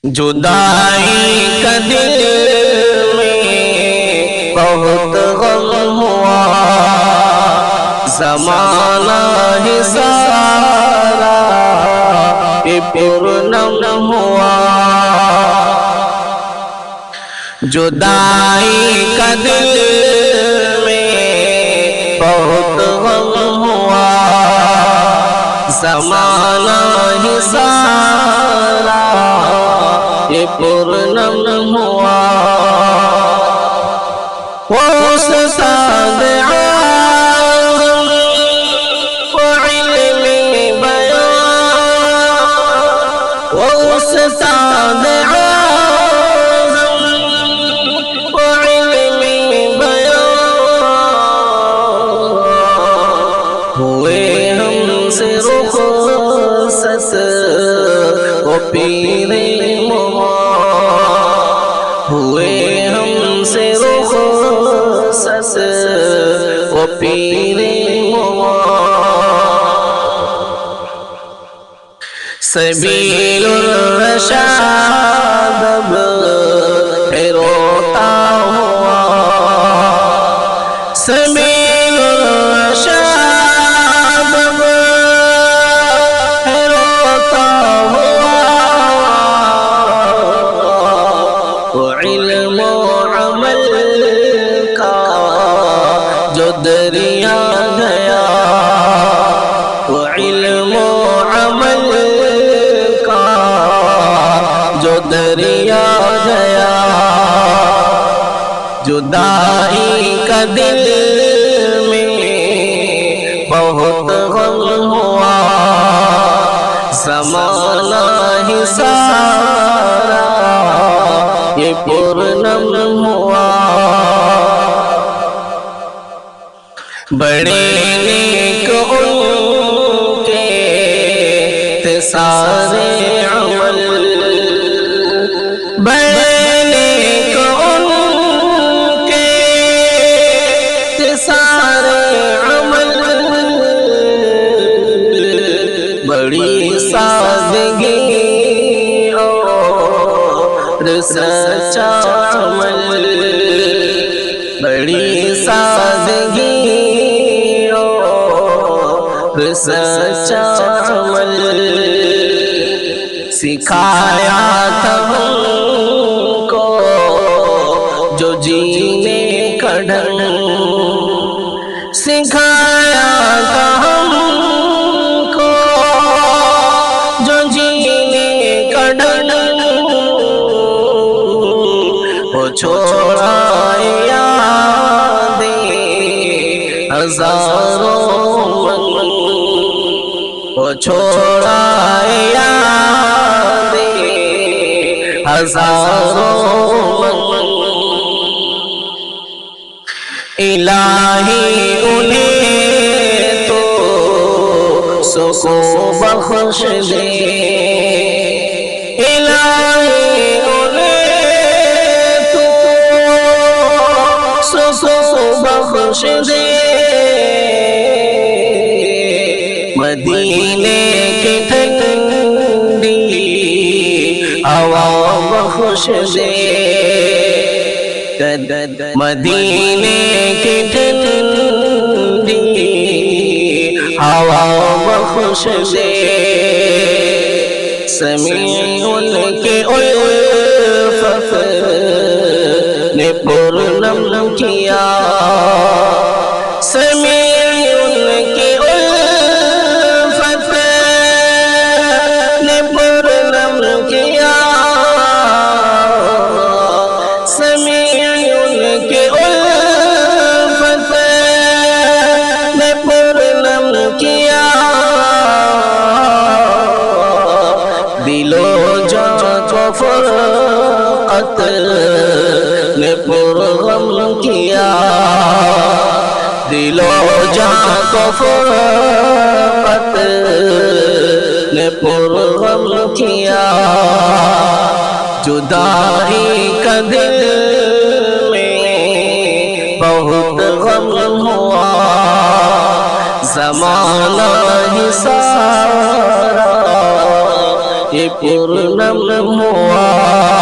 جدائی کا دل میں بہت غم ہوا، زمانہ ہی سارا یہ پرنم ہوا۔ جدائی کا دل میں بہت غم ہوا، زمانہ ہی سارا یہ پرنم ہوا۔ وہ استاد عالم و علم بیان، وہ استاد عالم و علم بیان، ہوئے ہم سے رخصت وہ پیر ہوئے ہم سے رخصت وہ پیر سبیل الرشاد اب روتا ہوا، سبیل الرشاد اب روتا ہوا۔ علم و عمل کا جو دریا گیا، وہ علم و عمل کا جو دریا گیا، جدائی کا دل میں بہت غم ہوا، زمانہ ہی سارا یہ پرنم ہوا۔ بڑے نیک ان کے تھے سارے عمل، بڑے نیک ان کے تھے سارے عمل، بڑی سادگی سچا عمل، بڑی سادگی اور سچا عمل، سکھایا تھا ہم کو جو جینے کا ڈھنگ، سکھایا تھا ہم کو جو جینے کا ڈھنگ، وہ چھوڑا یادیں ہزاروں من، وہ چھوڑا یادیں ہزاروں من، الہی انہیں تو سکون بخش دے، الہی بخش دے، مدینے کی ٹھنڈی ہوا بخش دے، مدینے کی ٹھنڈی ہوا بخش دے، سمیع ان کے الفت نے پرنم کیا، سمیع ان کی الفت نے پرنم کیا، سمیع ان کی الفت نے پرنم کیا، دل و جان کو فرقت نے پرغم کیا، دل و جان کو فرقت نے پرغم کیا، جدائی کا دل میں بہت غم ہوا، زمانہ ہی سارا یہ پورنم ہوا